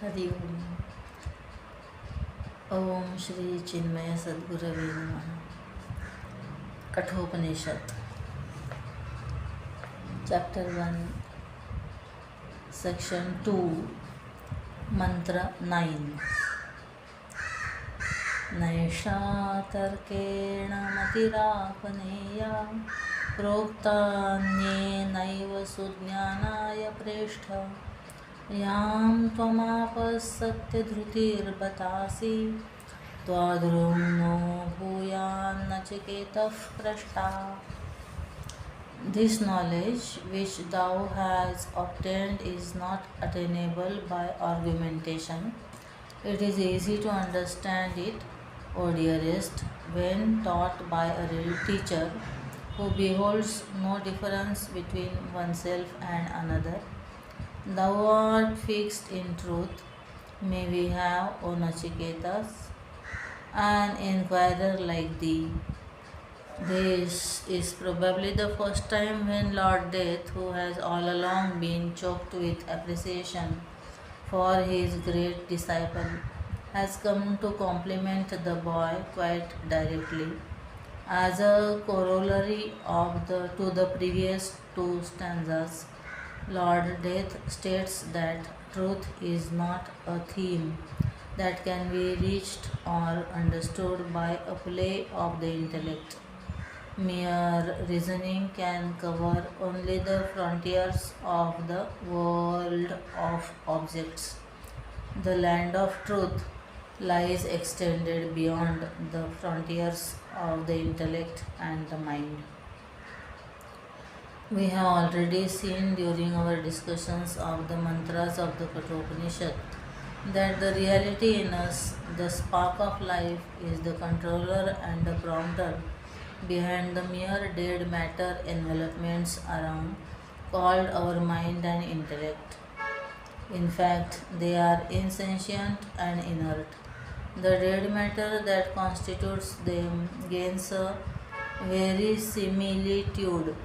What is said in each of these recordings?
हरि ओम. ओम श्री चिन्मय सद्गुरवे नमः. Kathopanishad, Chapter 1, Section 2, Mantra 9. नैषा तर्केण मतिरापनेया प्रोक्तान्येनैव सुज्ञानाय प्रेष्ठ यां त्वमापः सत्यधृतिर्बतासि त्वाद्रुं no भूयान्नचिकेतः पृष्टा. This knowledge which thou hast obtained is not attainable by argumentation. It is easy to understand it, O dearest, when taught by a real teacher who beholds no difference between oneself and another. Thou art fixed in truth. May we have, O Nachiketas, an inquirer like thee. This is probably the first time when Lord Death, who has all along been choked with appreciation for his great disciple, has come to compliment the boy quite directly. As a corollary to the previous two stanzas, Lord Death states that truth is not a theme that can be reached or understood by a play of the intellect. Mere reasoning can cover only the frontiers of the world of objects. The land of truth lies extended beyond the frontiers of the intellect and the mind. We have already seen during our discussions of the mantras of the Kathopanishad that the reality in us, the spark of life, is the controller and the prompter behind the mere dead matter envelopments around, called our mind and intellect. In fact, they are insentient and inert. The dead matter that constitutes them gains a verisimilitude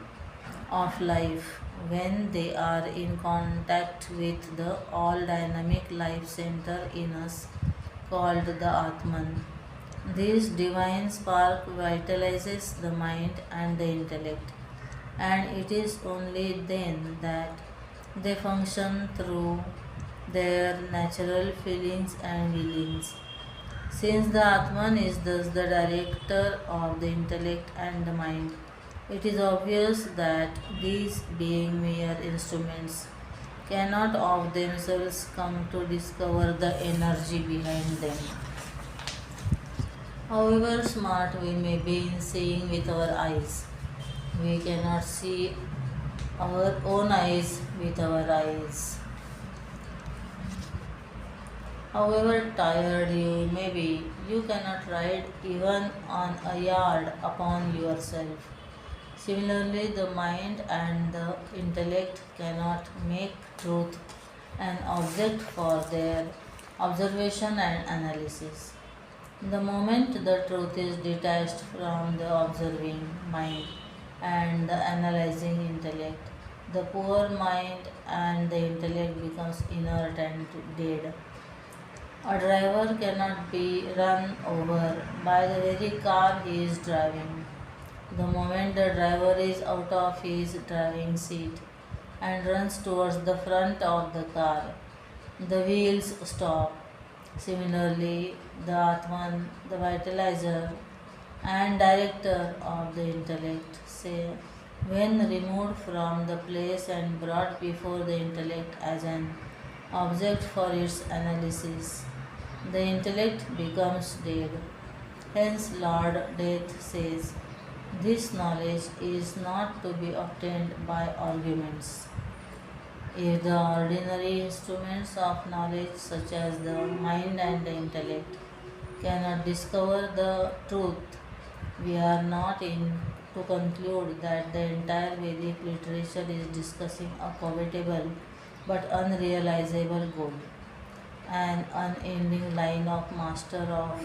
of life when they are in contact with the all-dynamic life center in us, called the Atman. This divine spark vitalizes the mind and the intellect, and it is only then that they function through their natural feelings and willings. Since the Atman is thus the director of the intellect and the mind, it is obvious that these, being mere instruments, cannot of themselves come to discover the energy behind them. However smart we may be in seeing with our eyes, we cannot see our own eyes with our eyes. However tired you may be, you cannot ride even on a yard upon yourself. Similarly, the mind and the intellect cannot make truth an object for their observation and analysis. The moment the truth is detached from the observing mind and the analyzing intellect, the poor mind and the intellect becomes inert and dead. A driver cannot be run over by the very car he is driving. The moment the driver is out of his driving seat and runs towards the front of the car, the wheels stop. Similarly, the Atman, the vitalizer and director of the intellect, say, when removed from the place and brought before the intellect as an object for its analysis, the intellect becomes dead. Hence, Lord Death says, this knowledge is not to be obtained by arguments. If the ordinary instruments of knowledge, such as the mind and the intellect, cannot discover the truth, we are not in to conclude that the entire Vedic literature is discussing a covetable but unrealizable goal, an unending line of master of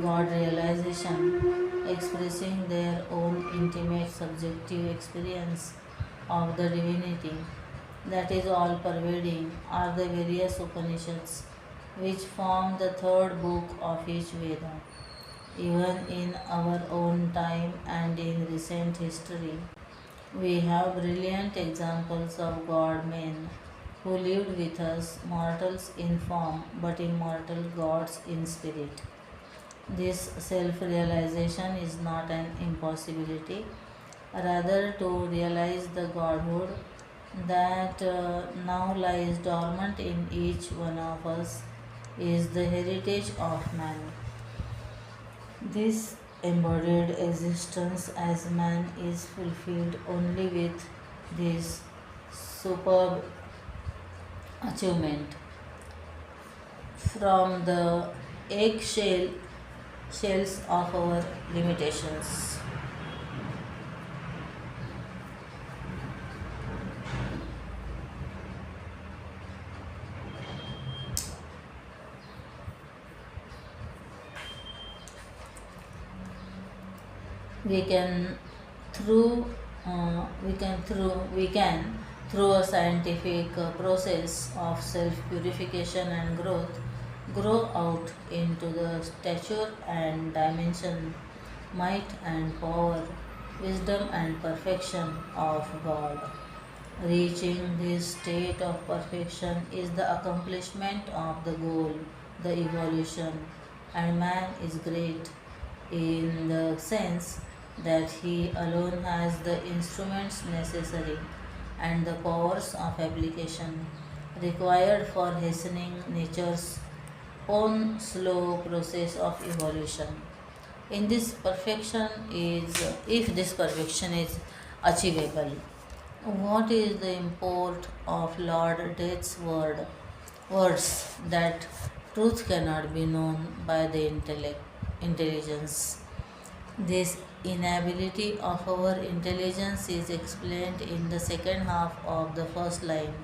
God realization, expressing their own intimate subjective experience of the divinity, that is all pervading, are the various Upanishads, which form the third book of each Veda. Even in our own time and in recent history, we have brilliant examples of God men who lived with us, mortals in form but immortal gods in spirit. This self realization is not an impossibility, rather, to realize the Godhood that now lies dormant in each one of us is the heritage of man. This embodied existence as man is fulfilled only with this superb achievement from the eggshell shells of our limitations. We can through we can through a scientific process of self purification and growth grow out into the stature and dimension, might and power, wisdom and perfection of God. Reaching this state of perfection is the accomplishment of the goal, the evolution, and man is great in the sense that he alone has the instruments necessary and the powers of application required for hastening nature's own slow process of evolution. In this perfection is If this perfection is achievable, what is the import of Lord Death's words that truth cannot be known by the intelligence? This inability of our intelligence is explained in the second half of the first line,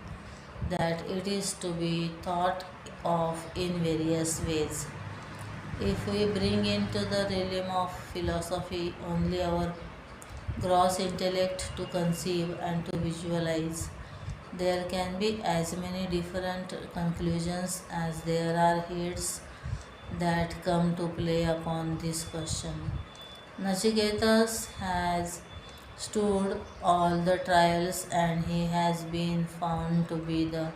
that it is to be thought of in various ways. If we bring into the realm of philosophy only our gross intellect to conceive and to visualize, there can be as many different conclusions as there are heads that come to play upon this question. Nachiketas has stood all the trials and he has been found to be the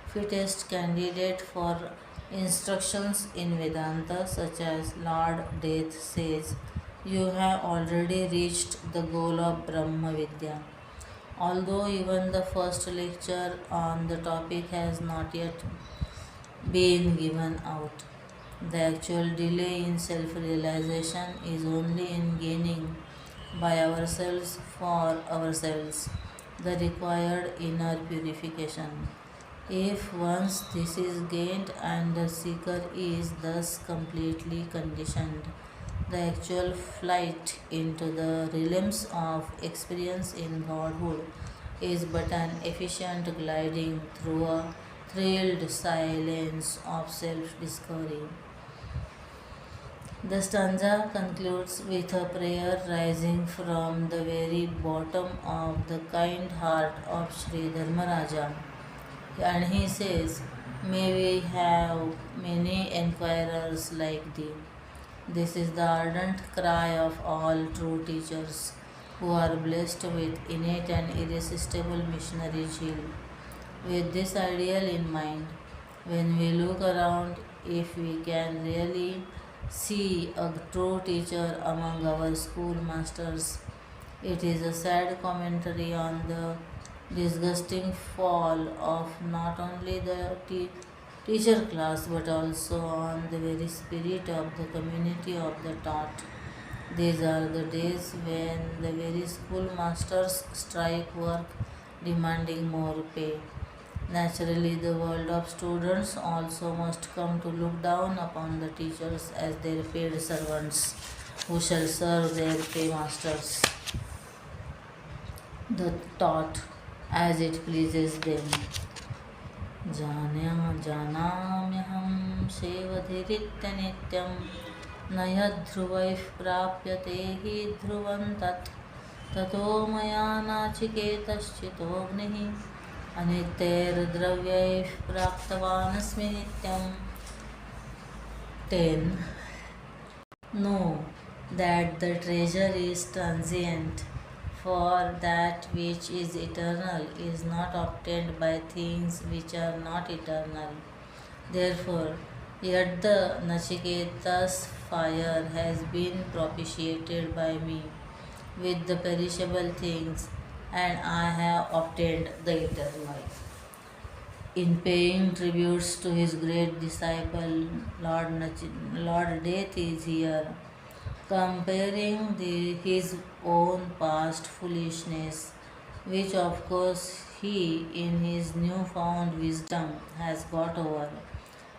fittest candidate for instructions in Vedanta, such as Lord Death says, "You have already reached the goal of Brahma Vidya." Although even the first lecture on the topic has not yet been given out, the actual delay in self realization is only in gaining by ourselves for ourselves the required inner purification. If once this is gained and the seeker is thus completely conditioned, the actual flight into the realms of experience in Godhood is but an efficient gliding through a thrilled silence of self discovery. The stanza concludes with a prayer rising from the very bottom of the kind heart of Sri Dharmaraja, and he says, "May we have many enquirers like thee." This is the ardent cry of all true teachers who are blessed with innate and irresistible missionary zeal. With this ideal in mind, when we look around, if we can really see a true teacher among our schoolmasters, it is a sad commentary on the disgusting fall of not only the teacher class but also on the very spirit of the community of the taught. These are the days when the very schoolmasters strike work demanding more pay. Naturally, the world of students also must come to look down upon the teachers as their paid servants who shall serve their paymasters, the taught, as it pleases them. जानाम्यहं सेवधिरित्यनित्यं न यद्ध्रुवैः प्राप्यते हि ध्रुवं तत् ततो मया नाचिकेतश्चितोऽग्निः अनित्यैर्द्रव्यैः प्राप्तवानस्मि नित्यम् 10. Know that the treasure is transient, for that which is eternal is not obtained by things which are not eternal. Therefore, yet the Nachiketa's fire has been propitiated by me with the perishable things, and I have obtained the eternal. In paying tributes to his great disciple, Lord Death is here, comparing his own past foolishness, which of course he, in his newfound wisdom, has got over.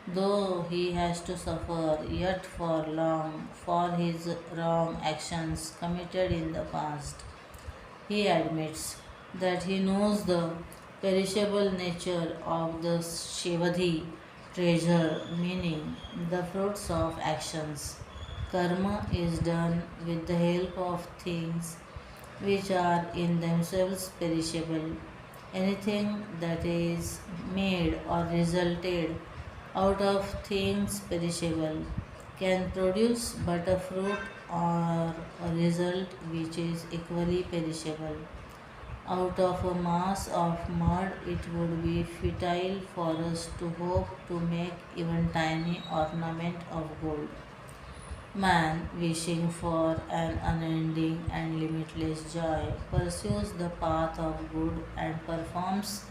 Though he has to suffer yet for long for his wrong actions committed in the past, he admits that he knows the perishable nature of the Shivadhi treasure, meaning the fruits of actions. Karma is done with the help of things which are in themselves perishable. Anything that is made or resulted out of things perishable can produce but a fruit or a result which is equally perishable. Out of a mass of mud, it would be futile for us to hope to make even tiny ornament of gold. Man, wishing for an unending and limitless joy, pursues the path of good and performs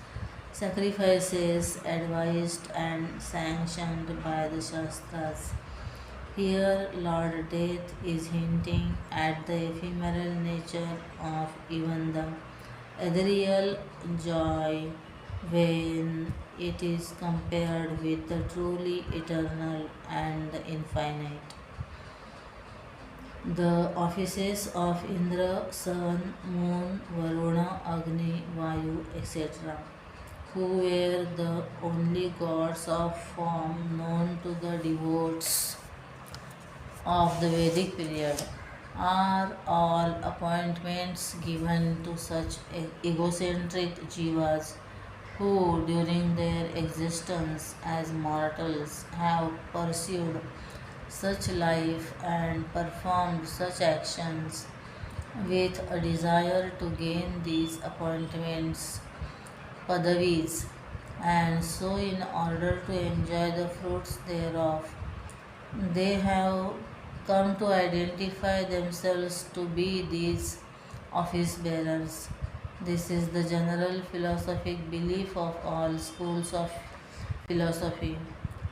sacrifices advised and sanctioned by the Shastras. Here, Lord Death is hinting at the ephemeral nature of even the ethereal joy when it is compared with the truly eternal and the infinite. The offices of Indra, Sun, Moon, Varuna, Agni, Vayu, etc., who were the only gods of form known to the devotees of the Vedic period, are all appointments given to such egocentric jivas who, during their existence as mortals, have pursued such life and performed such actions with a desire to gain these appointments, padavis, and so in order to enjoy the fruits thereof, they have come to identify themselves to be these office bearers. This is the general philosophic belief of all schools of philosophy,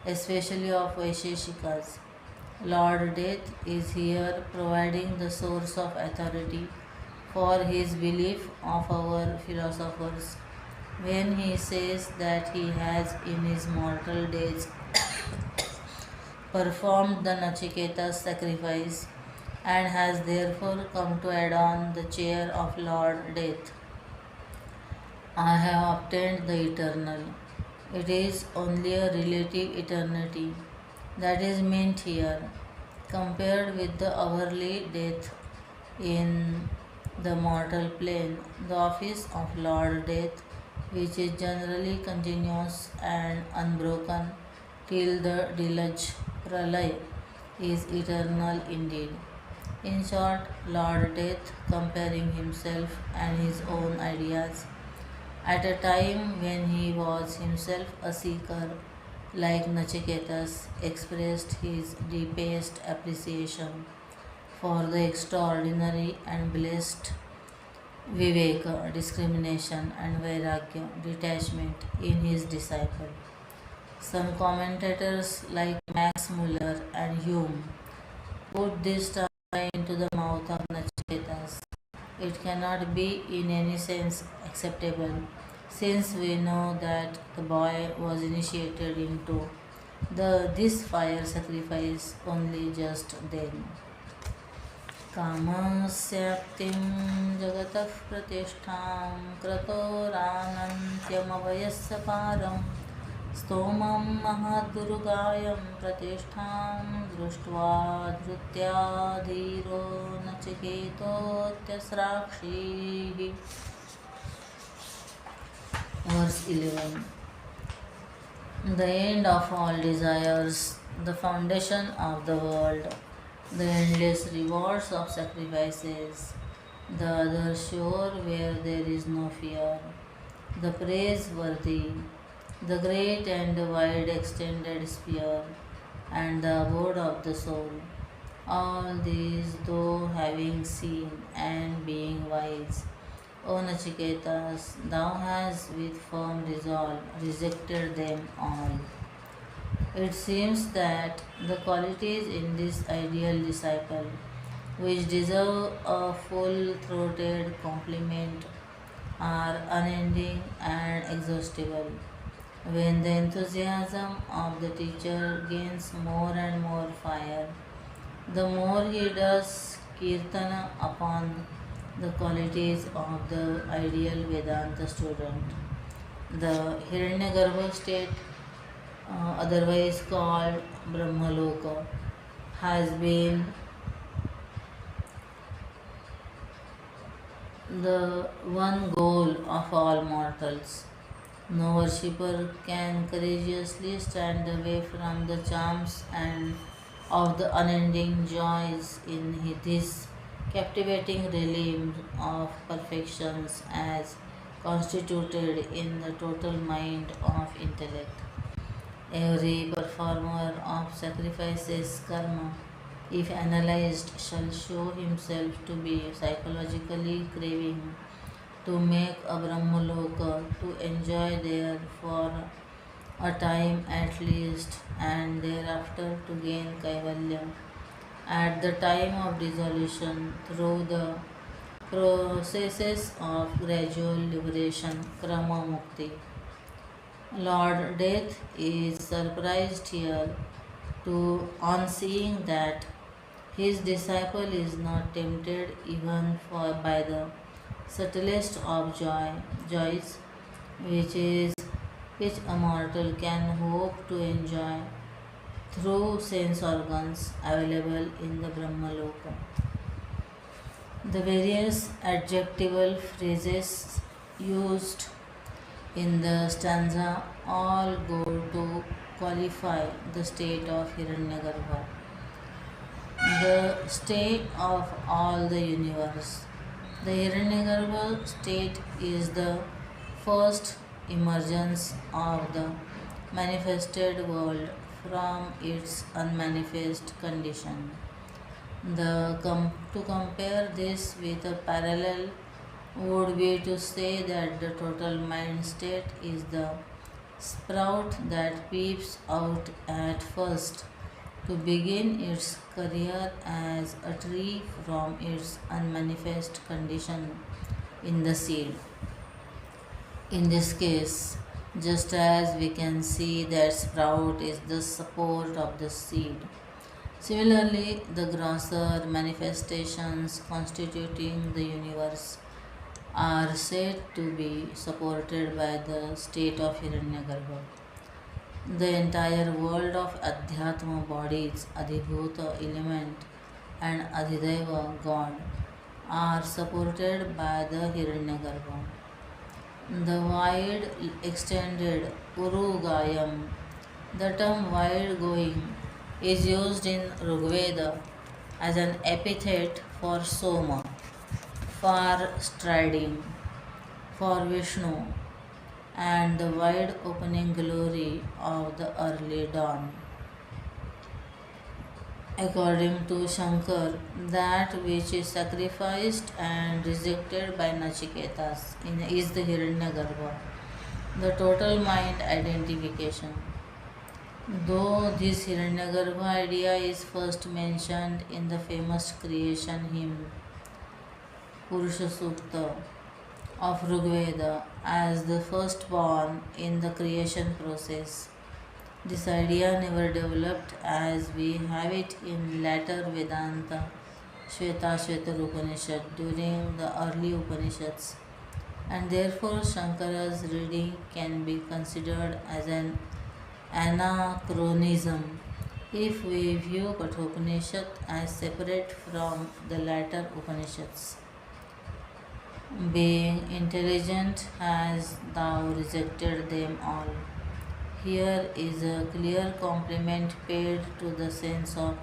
especially of Vaisheshikas. Lord Death is here providing the source of authority for his belief of our philosophers when he says that he has in his mortal days performed the Nachiketa's sacrifice and has therefore come to adorn the chair of Lord Death. I have obtained the eternal. It is only a relative eternity that is meant here, compared with the hourly death in the mortal plane. The office of Lord Death, which is generally continuous and unbroken till the deluge pralay, is eternal indeed. In short, Lord Death, comparing himself and his own ideas at a time when he was himself a seeker, like Nachiketas, expressed his deepest appreciation for the extraordinary and blessed viveka, discrimination, and vairagya, detachment in his disciple. Some commentators like Max Muller and Hume put this term into the mouth of Nachiketas. It cannot be in any sense acceptable, since we know that the boy was initiated into this fire sacrifice only just then. कामस्याप्तिं जगतः प्रतिष्ठां क्रतोरानन्त्यमभयस्य पारं स्तोमं महद्दुर्गायं प्रतिष्ठां दृष्ट्वा धृत्याधीरो नचिकेतोऽत्यस्राक्षीः. Verse 11. The end of all desires, the foundation of the world, the endless rewards of sacrifices, the other shore where there is no fear, the praiseworthy, the great and wide extended sphere, and the abode of the soul. All these, though having seen and being wise, O Nachiketas, thou hast with firm resolve rejected them all. It seems that the qualities in this ideal disciple, which deserve a full throated compliment, are unending and exhaustible. When the enthusiasm of the teacher gains more and more fire, the more he does kirtana upon the qualities of the ideal Vedanta student. The Hiranyagarbha state, otherwise called Brahmaloka, has been the one goal of all mortals. No worshipper can courageously stand away from the charms and of the unending joys in this captivating realm of perfections as constituted in the total mind of intellect. Every performer of sacrifices karma, if analyzed, shall show himself to be psychologically craving to make a Brahmaloka, to enjoy there for a time at least, and thereafter to gain Kaivalya at the time of dissolution through the processes of gradual liberation, Krama Mukti. Lord Death is surprised here to on seeing that his disciple is not tempted even by the subtlest of joys, which is which a mortal can hope to enjoy through sense organs available in the Brahmaloka. The various adjectival phrases used in the stanza all go to qualify the state of Hiranyagarbha, the state of all the universe. The Hiranyagarbha state is the first emergence of the manifested world from its unmanifest condition. To compare this with a parallel would be to say that the total mind state is the sprout that peeps out at first to begin its career as a tree from its unmanifest condition in the seed. In this case, just as we can see that sprout is the support of the seed, similarly, the grosser manifestations constituting the universe are said to be supported by the state of Hiranyagarbha. The entire world of Adhyatma bodies, Adhibhuta element, and Adhideva God are supported by the Hiranyagarbha. The wide extended Urugayam, the term wide going, is used in Rigveda as an epithet for Soma, far striding, for Vishnu, and the wide opening glory of the early dawn. According to Shankar, that which is sacrificed and rejected by Nachiketas is the Hiranyagarbha, the total mind identification. Though this Hiranyagarbha idea is first mentioned in the famous creation hymn Purusha Sukta of Rigveda as the firstborn in the creation process, this idea never developed as we have it in later Vedanta Shvetashvetar Upanishad during the early Upanishads, and therefore Shankara's reading can be considered as an anachronism if we view Kathopanishad as separate from the later Upanishads. Being intelligent, has thou rejected them all. Here is a clear compliment paid to the sense of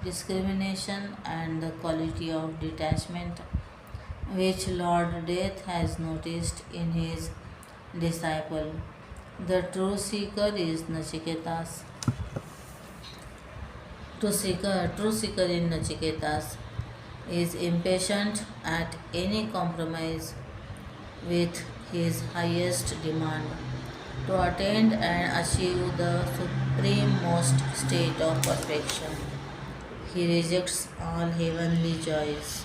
discrimination and the quality of detachment which Lord Death has noticed in his disciple. The true seeker is Nachiketas. True seeker in Nachiketas is impatient at any compromise with his highest demand to attain and achieve the supreme-most state of perfection. He rejects all heavenly joys.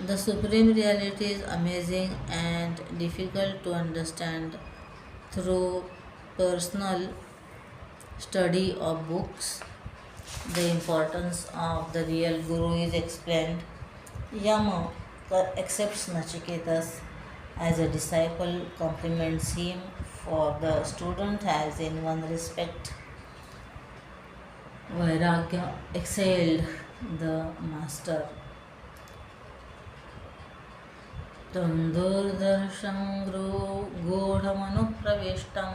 The supreme reality is amazing and difficult to understand through personal study of books. The importance of the real Guru is explained. Yama accepts Nachiketas as a disciple, compliments him, for the student has in one respect Vairagya excelled the master. तं दुर्दर्शं गूढमनुप्रविष्टं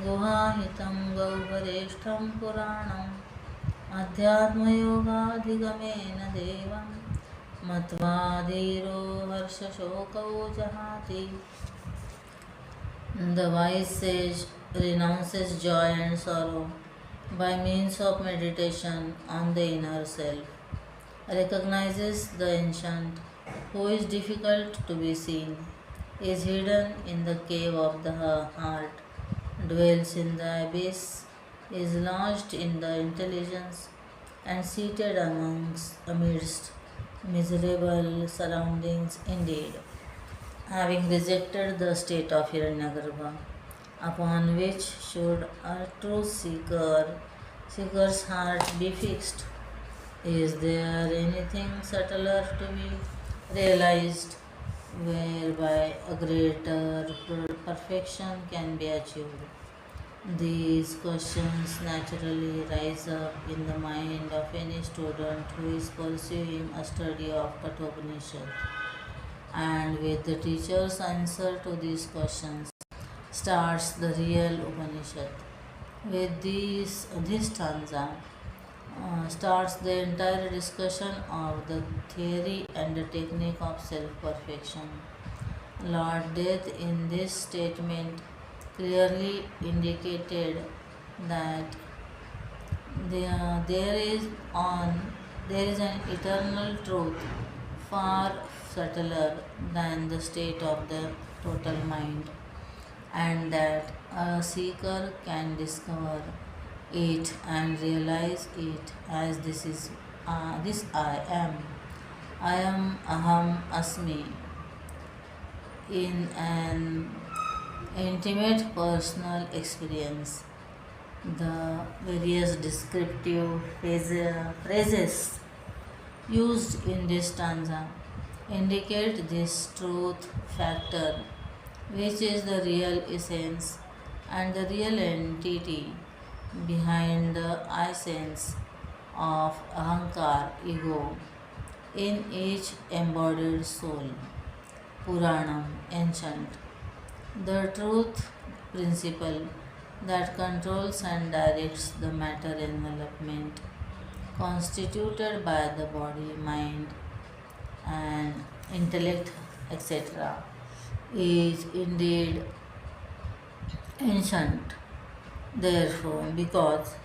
गुहाहितं गौहरेष्ठं पुराणम् अध्यात्मयोगाधिगमेन देवं मत्वा धीरो हर्षशोकौ जहाति. The wise sage renounces joy and sorrow by means of meditation on the inner self, recognizes the ancient who is difficult to be seen, is hidden in the cave of the heart, dwells in the abyss, is lodged in the intelligence, and seated amidst miserable surroundings indeed, having rejected the state of Hiranyagarbha, upon which should a true seeker's heart be fixed. Is there anything subtler to be realized whereby a greater perfection can be achieved? These questions naturally rise up in the mind of any student who is pursuing a study of Kathopanishad. And with the teacher's answer to these questions starts the real Upanishad. With this stanza starts the entire discussion of the theory and the technique of self-perfection. Lord Death in this statement clearly indicated that there is an eternal truth far subtler than the state of the total mind, and that a seeker can discover it and realize it as this I am aham asmi, in an intimate personal experience. The various descriptive phrases used in this stanza indicate this truth factor, which is the real essence and the real entity behind the essence of ahankar, ego, in each embodied soul. Puranam, ancient. The truth principle that controls and directs the matter envelopment constituted by the body, mind, and intellect, etc., is indeed ancient. Therefore, because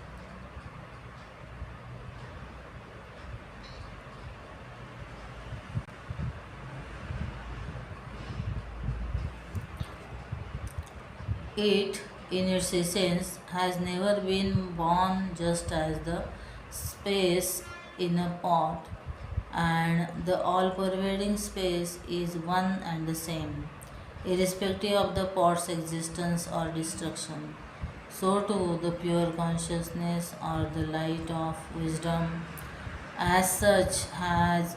it, in its essence, has never been born, just as the space in a pot and the all pervading space is one and the same, irrespective of the pot's existence or destruction. So too, the pure consciousness or the light of wisdom, as such, has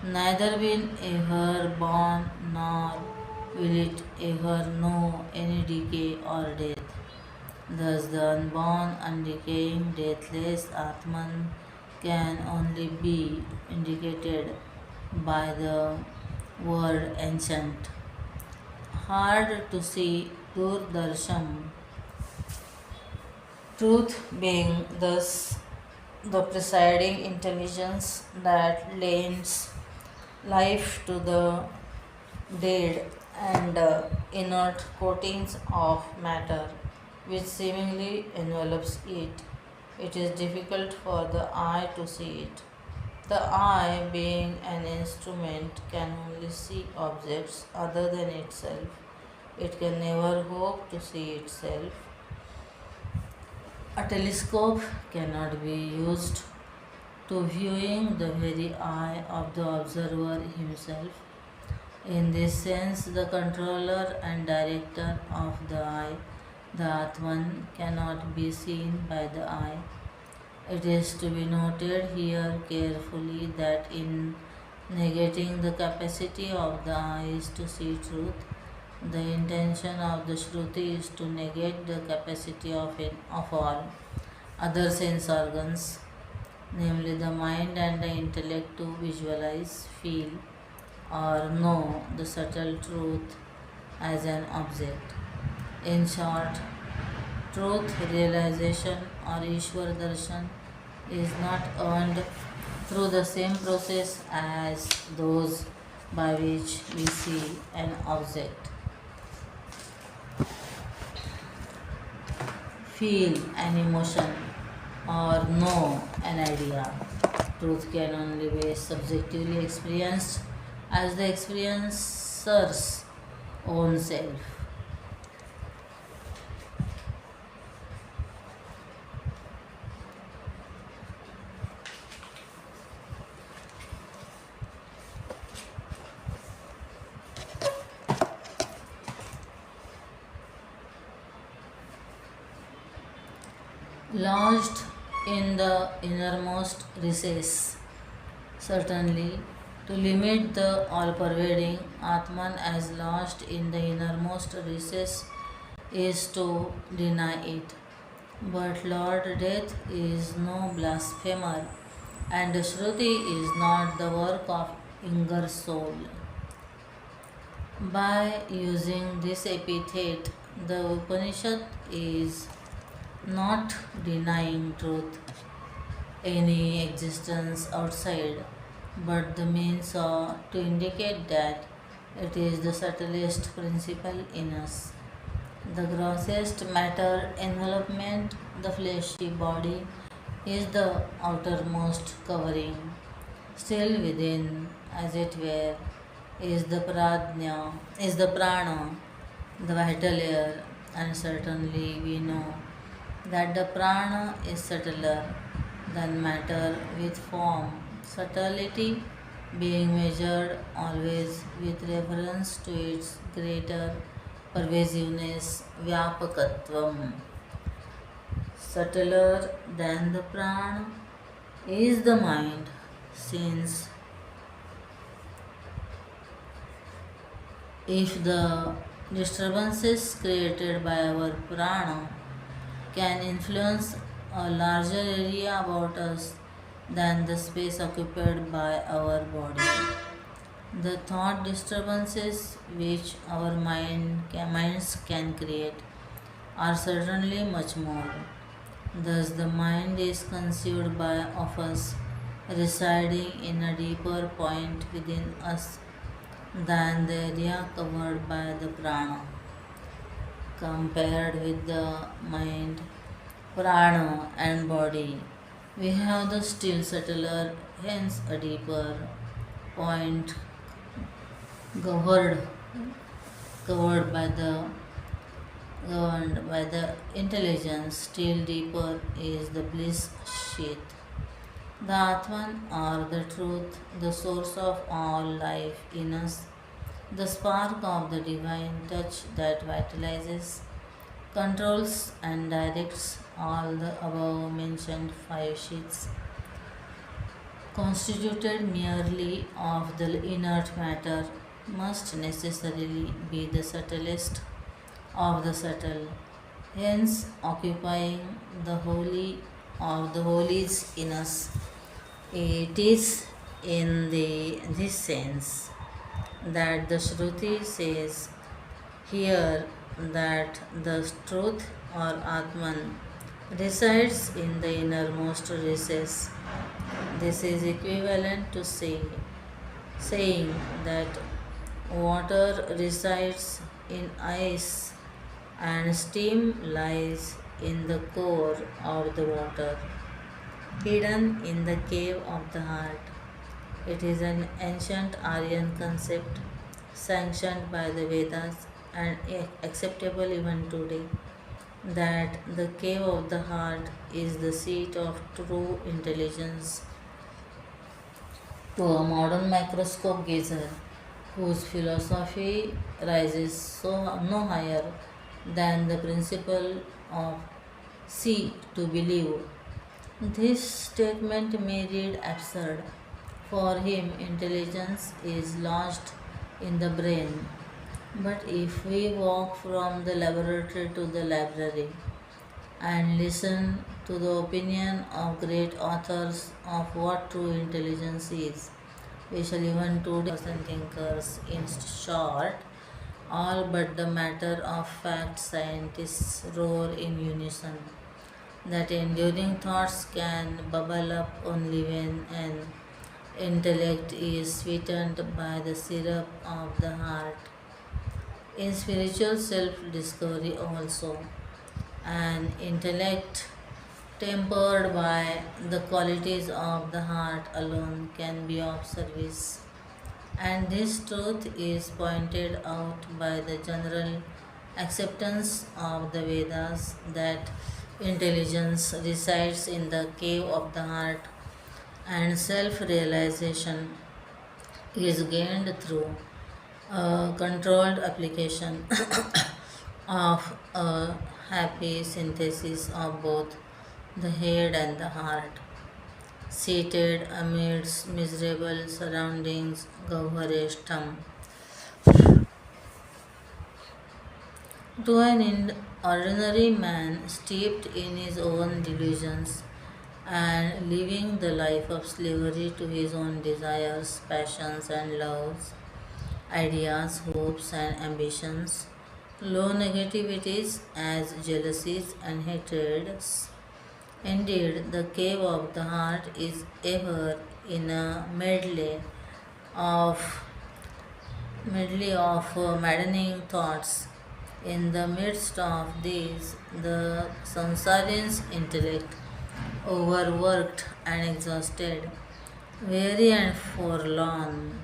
neither been ever born nor will it ever know any decay or death. Thus, the unborn, undecaying, deathless Atman can only be indicated by the word ancient. Hard to see Durdarsham, truth being thus the presiding intelligence that lends life to the dead and inert coatings of matter which seemingly envelops it. It is difficult for the eye to see it. The eye, being an instrument, can only see objects other than itself. It can never hope to see itself. A telescope cannot be used to viewing the very eye of the observer himself. In this sense, the controller and director of the eye, the Atman, cannot be seen by the eye. It is to be noted here carefully that in negating the capacity of the eyes to see truth, the intention of the Shruti is to negate the capacity of all other sense organs, namely the mind and the intellect, to visualize, feel, or know the subtle truth as an object. In short, truth realization or Ishwar darshan is not earned through the same process as those by which we see an object, feel an emotion, or know an idea. Truth can only be subjectively experienced as the experiencer's own self. Lodged in the innermost recess, certainly, to limit the all pervading Atman as lodged in the innermost recess is to deny it. But Lord Death is no blasphemer, and Shruti is not the work of Inger soul. By using this epithet, the Upanishad is not denying truth, any existence outside, but the means to indicate that it is the subtlest principle in us. The grossest matter envelopment, the fleshy body, is the outermost covering. Still within, as it were, is the prana, the vital air, and certainly we know that the prana is subtler than matter with form, subtlety being measured always with reference to its greater pervasiveness, vyapakatvam. Subtler than the prana is the mind, since if the disturbances created by our prana can influence a larger area about us than the space occupied by our body. The thought disturbances which our minds can create are certainly much more. Thus, the mind is conceived by of us residing in a deeper point within us than the area covered by the prana. Compared with the mind, prana, and body, we have the still subtler, hence a deeper point covered, covered by the governed by the intelligence. Still deeper is the bliss sheath. The Atman or the truth, the source of all life in us, the spark of the divine touch that vitalizes, controls, and directs all the above mentioned five sheaths, constituted merely of the inert matter, must necessarily be the subtlest of the subtle, hence occupying the holy of the holies in us. It is in this sense that the Shruti says here that the truth or Atman resides in the innermost recess. This is equivalent to saying that water resides in ice and steam lies in the core of the water, hidden in the cave of the heart. It is an ancient Aryan concept sanctioned by the Vedas and acceptable even today that the cave of the heart is the seat of true intelligence. To a modern microscope gazer whose philosophy rises no higher than the principle of see to believe, this statement may read absurd. For him, intelligence is lodged in the brain. But if we walk from the laboratory to the library and listen to the opinion of great authors of what true intelligence is, we shall even today and thinkers, in short, all but the matter of fact scientists roar in unison that enduring thoughts can bubble up only when an intellect is sweetened by the syrup of the heart. In spiritual self discovery, also, an intellect tempered by the qualities of the heart alone can be of service. And this truth is pointed out by the general acceptance of the Vedas that intelligence resides in the cave of the heart and self realization is gained through a controlled application of a happy synthesis of both the head and the heart, seated amidst miserable surroundings, Gauhareshtam. To an ordinary man steeped in his own delusions and living the life of slavery to his own desires, passions, and loves, ideas, hopes, and ambitions, low negativities as jealousies and hatreds. Indeed, the cave of the heart is ever in a of maddening thoughts. In the midst of these, the Sansarian's intellect, overworked and exhausted, weary and forlorn,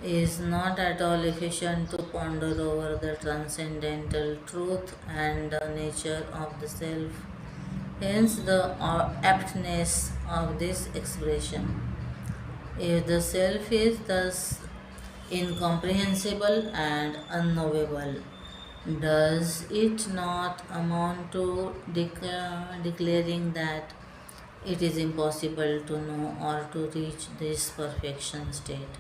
is not at all efficient to ponder over the transcendental truth and the nature of the self. Hence, the aptness of this expression. If the self is thus incomprehensible and unknowable, does it not amount to declaring that it is impossible to know or to reach this perfection state?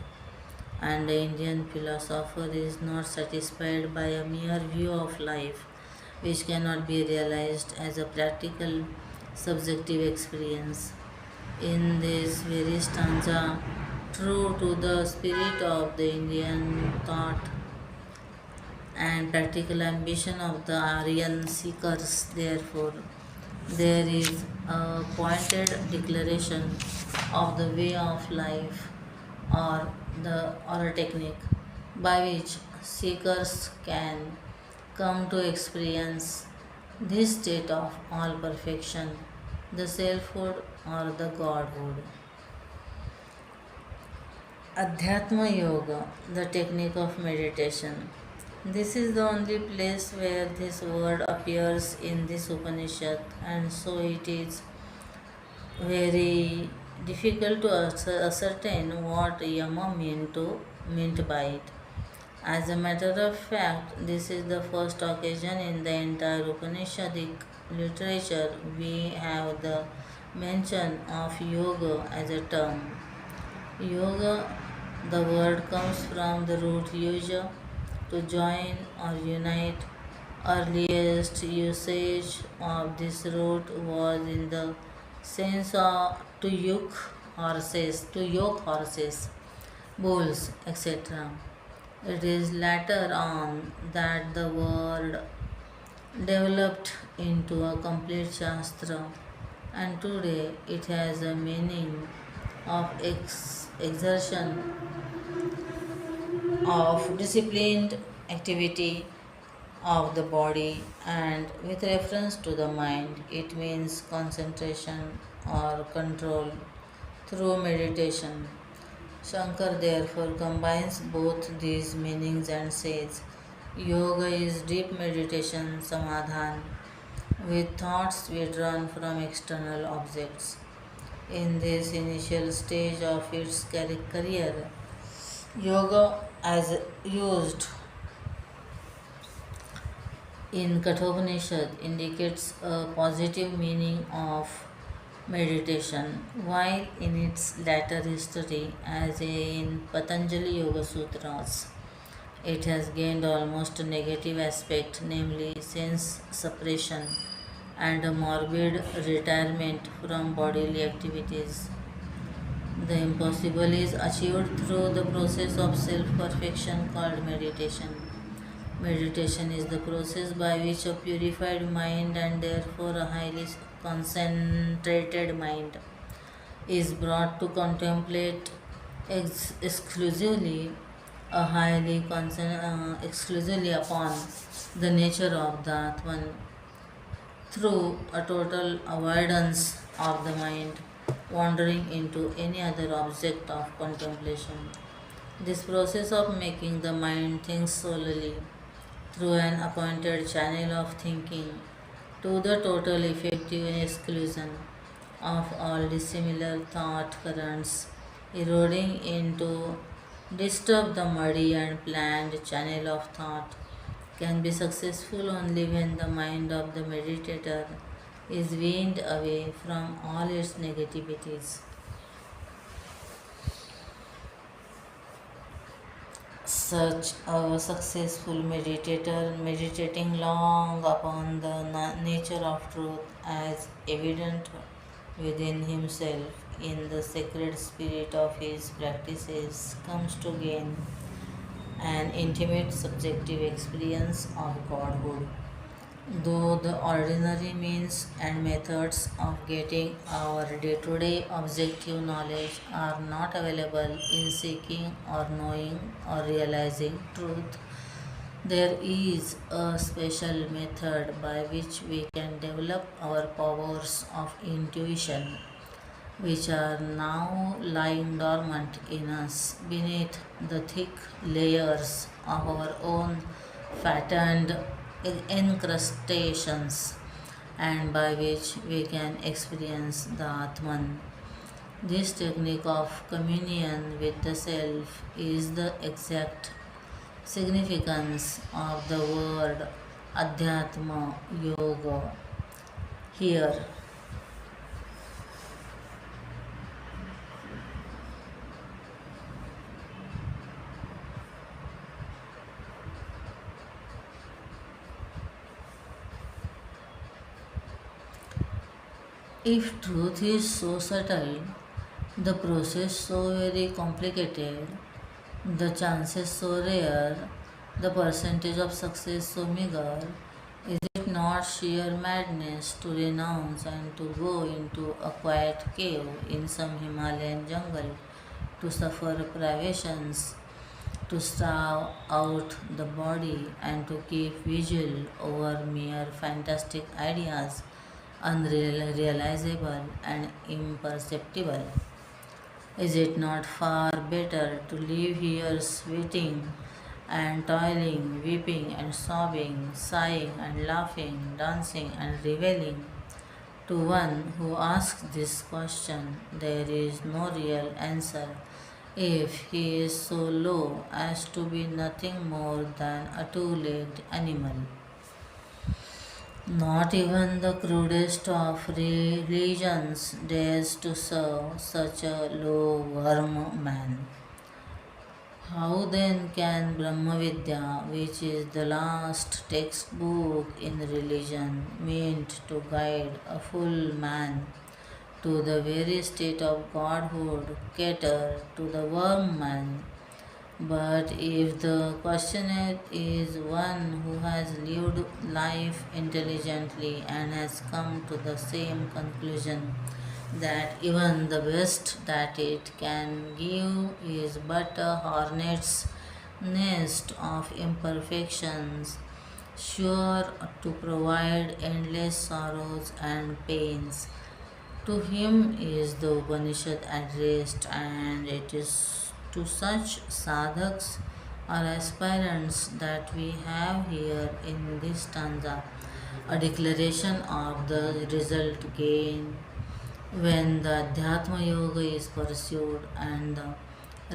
And the Indian philosopher is not satisfied by a mere view of life which cannot be realized as a practical subjective experience. In this very stanza, true to the spirit of the Indian thought and practical ambition of the Aryan seekers, therefore, there is a pointed declaration of the way of life or or a technique by which seekers can come to experience this state of all perfection, the selfhood or the godhood. Adhyatma Yoga, the technique of meditation. This is the only place where this word appears in this Upanishad, and so it is very difficult to ascertain what Yama meant by it. As a matter of fact, this is the first occasion in the entire Upanishadic literature we have the mention of yoga as a term. Yoga, the word comes from the root yuja, to join or unite. Earliest usage of this root was in the sense of to yuk horses, to yoke horses, bulls, etc. It is later on that the word developed into a complete Shastra, and today it has a meaning of exertion, of disciplined activity of the body, and with reference to the mind, it means concentration or control through meditation. Shankar therefore combines both these meanings and says yoga is deep meditation samadhan with thoughts withdrawn from external objects. In this initial stage of its career, yoga, as used in Kathopanishad, indicates a positive meaning of meditation, while in its later history, as in Patanjali Yoga Sutras, it has gained almost a negative aspect, namely sense suppression and a morbid retirement from bodily activities. The impossible is achieved through the process of self perfection called meditation. Meditation is the process by which a purified mind and therefore a highly concentrated mind is brought to contemplate exclusively exclusively upon the nature of the Atman through a total avoidance of the mind wandering into any other object of contemplation. This process of making the mind think solely through an appointed channel of thinking to the total effective exclusion of all dissimilar thought currents eroding into disturb the muddy and planned channel of thought can be successful only when the mind of the meditator is weaned away from all its negativities. Such a successful meditator, meditating long upon the nature of truth as evident within himself in the sacred spirit of his practices, comes to gain an intimate subjective experience of Godhood. Though the ordinary means and methods of getting our day to day objective knowledge are not available in seeking or knowing or realizing truth, there is a special method by which we can develop our powers of intuition, which are now lying dormant in us beneath the thick layers of our own fattened incrustations, and by which we can experience the Atman. This technique of communion with the Self is the exact significance of the word Adhyatma Yoga here. If truth is so subtle, the process so very complicated, the chances so rare, the percentage of success so meager, is it not sheer madness to renounce and to go into a quiet cave in some Himalayan jungle to suffer privations, to starve out the body, and to keep vigil over mere fantastic ideas, unrealizable and imperceptible? Is it not far better to live here sweating and toiling, weeping and sobbing, sighing and laughing, dancing and reveling? To one who asks this question, there is no real answer if he is so low as to be nothing more than a two-legged animal. Not even the crudest of religions dares to serve such a low worm man. How then can Brahmavidya, which is the last textbook in religion meant to guide a full man to the very state of godhood cater to the worm man. But if the questioner is one who has lived life intelligently and has come to the same conclusion that even the best that it can give is but a hornet's nest of imperfections, sure to provide endless sorrows and pains, to him is the Upanishad addressed, and it is to such sadhaks or aspirants that we have here in this stanza a declaration of the result gained when the Adhyatma Yoga is pursued and the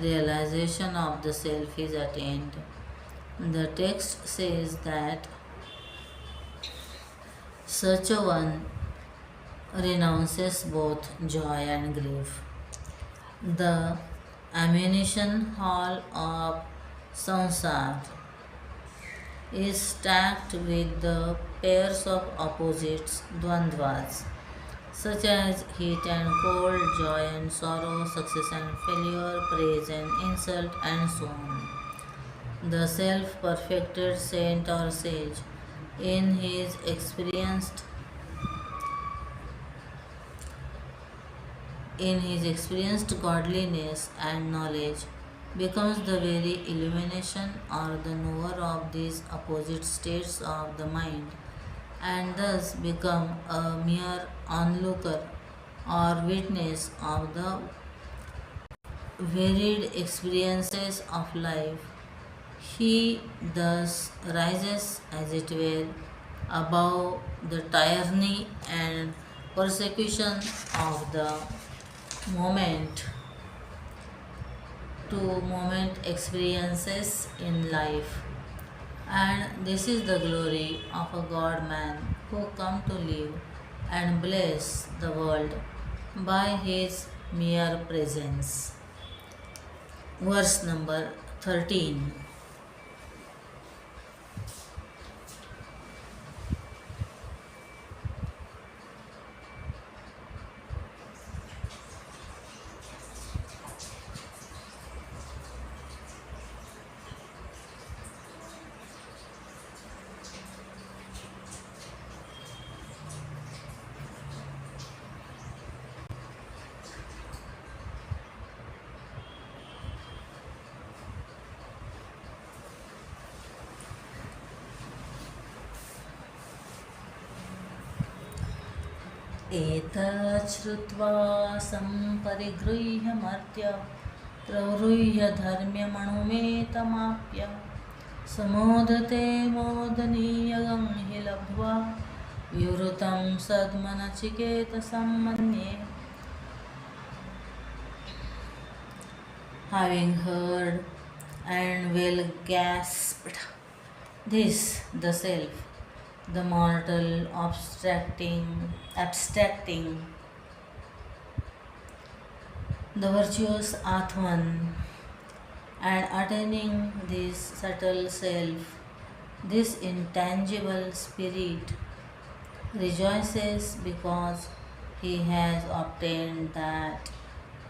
realization of the self is attained. The text says that such a one renounces both joy and grief. The ammunition hall of Sansar is stacked with the pairs of opposites, dvandvas, such as heat and cold, joy and sorrow, success and failure, praise and insult, and so on. The self perfected saint or sage, in his experienced godliness and knowledge, becomes the very illumination or the knower of these opposite states of the mind, and thus become a mere onlooker or witness of the varied experiences of life. He thus rises, as it were, above the tyranny and persecution of the moment to moment experiences in life. And this is the glory of a God man who come to live and bless the world by his mere presence. Verse number 13. एतच्छ्रुत्वा सम्परिगृह्य मर्त्य प्रवृह्य धर्म्यमणुमेतमाप्य समोदते मोदनीयगं हि लब्ध्वा विवृतं सद्मनचिकेतसं मन्ये. Having heard and well gasped this, the self, the mortal abstracting the virtuous Atman, and attaining this subtle self, this intangible spirit, rejoices because he has obtained that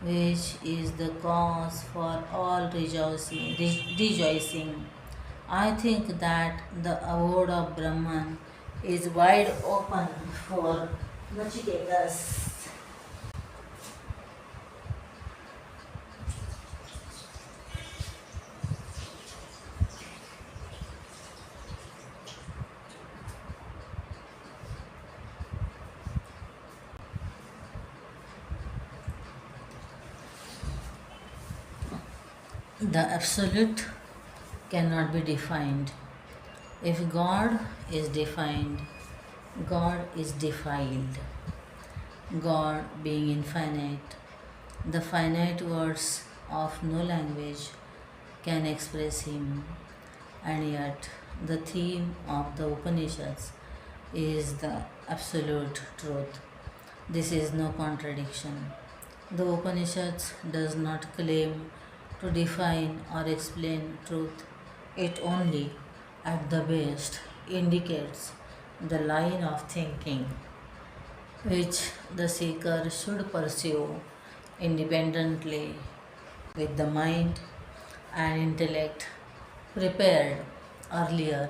which is the cause for all rejoicing. I think that the abode of Brahman is wide open for Nachiketas. The absolute cannot be defined. If God is defined, God is defiled. God being infinite, the finite words of no language can express him, and yet the theme of the Upanishads is the absolute truth. This is no contradiction. The Upanishads does not claim to define or explain truth. It only, at the best, indicates the line of thinking which the seeker should pursue independently with the mind and intellect prepared earlier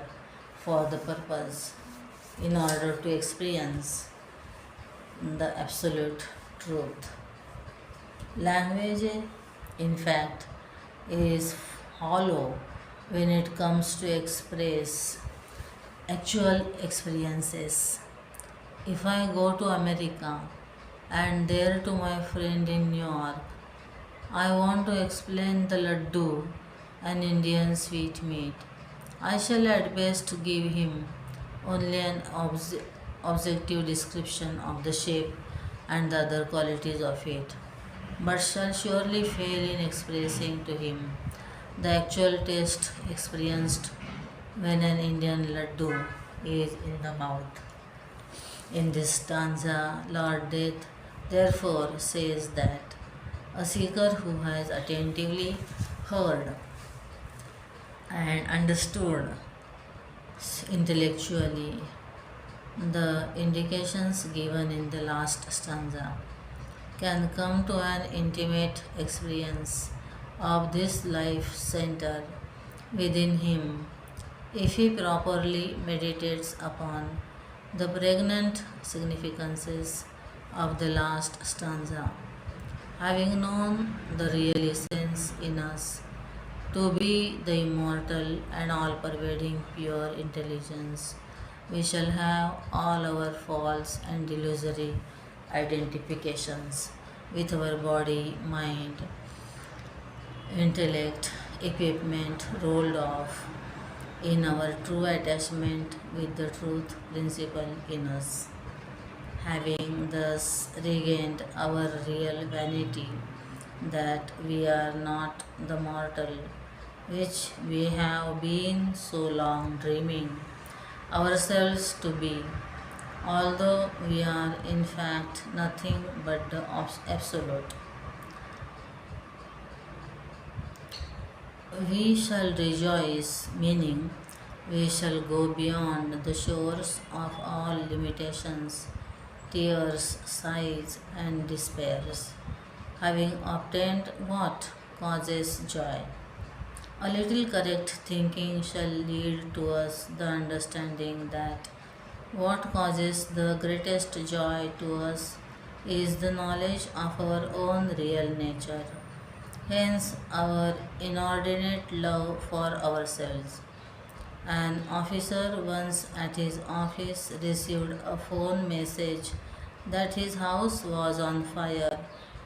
for the purpose in order to experience the absolute truth. Language, in fact, is hollow when it comes to express actual experiences. If I go to America and there to my friend in New York, I want to explain the laddu and Indian sweetmeat. I shall at best give him only an objective description of the shape and the other qualities of it, but shall surely fail in expressing to him the actual taste experienced when an Indian laddu is in the mouth. In this stanza, Lord Death therefore says that a seeker who has attentively heard and understood intellectually the indications given in the last stanza can come to an intimate experience of this life center within him if he properly meditates upon the pregnant significances of the last stanza. Having known the real essence in us to be the immortal and all pervading pure intelligence, we shall have all our false and delusory identifications with our body, mind, intellect, equipment rolled off in our true attachment with the truth principle in us. Having thus regained our real vanity, that we are not the mortal which we have been so long dreaming ourselves to be, although we are in fact nothing but the absolute. We shall rejoice, meaning we shall go beyond the shores of all limitations, tears, sighs, and despairs, having obtained what causes joy. A little correct thinking shall lead to us the understanding that what causes the greatest joy to us is the knowledge of our own real nature. Hence, our inordinate love for ourselves. An officer once at his office received a phone message that his house was on fire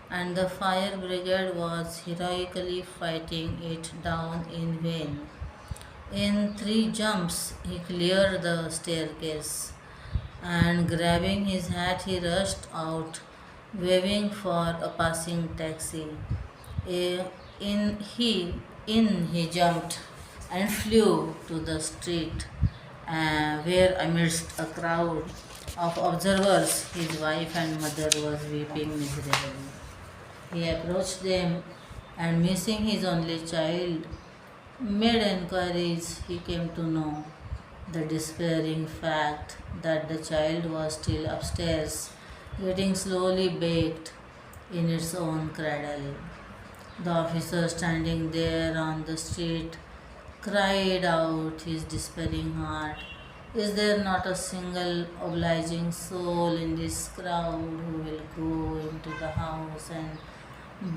and the fire brigade was heroically fighting it down in vain. In 3 jumps, he cleared the staircase and grabbing his hat, he rushed out, waving for a passing taxi. Eh, In he, he jumped and flew to the street, where amidst a crowd of observers, his wife and mother was weeping miserably. He approached them and, missing his only child, made enquiries. He came to know the despairing fact that the child was still upstairs, getting slowly baked in its own cradle. The officer standing there on the street cried out his despairing heart, "Is there not a single obliging soul in this crowd who will go into the house and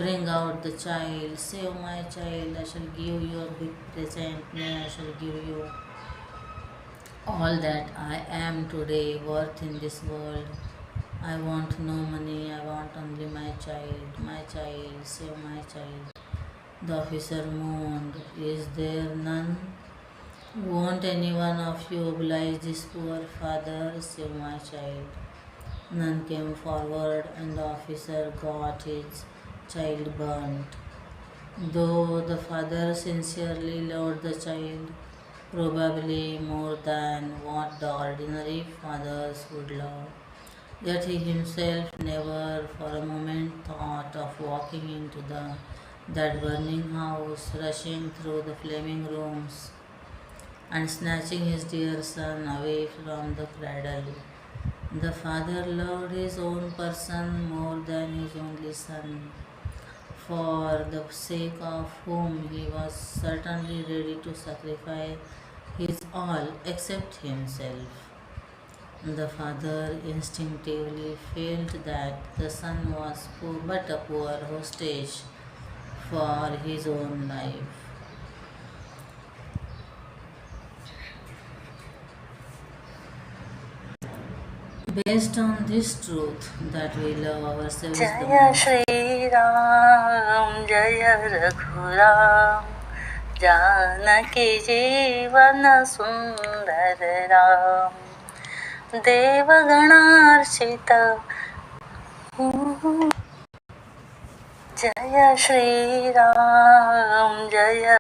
bring out the child? Save my child, I shall give you a big present, nay, I shall give you all that I am today worth in this world. I want no money, I want only my child, save my child." The officer moaned, "Is there none? Won't any one of you oblige this poor father, save my child?" None came forward, and the officer got his child burnt. Though the father sincerely loved the child, probably more than what the ordinary fathers would love, yet he himself never for a moment thought of walking into that burning house, rushing through the flaming rooms, and snatching his dear son away from the cradle. The father loved his own person more than his only son, for the sake of whom he was certainly ready to sacrifice his all except himself. The father instinctively felt that the son was but a poor hostage for his own life. Based on this truth that we love ourselves the जय most. Shri Ram जय रघुराम जानकी जीवन सुंदर राम देवगणार्चित जय श्री राम जय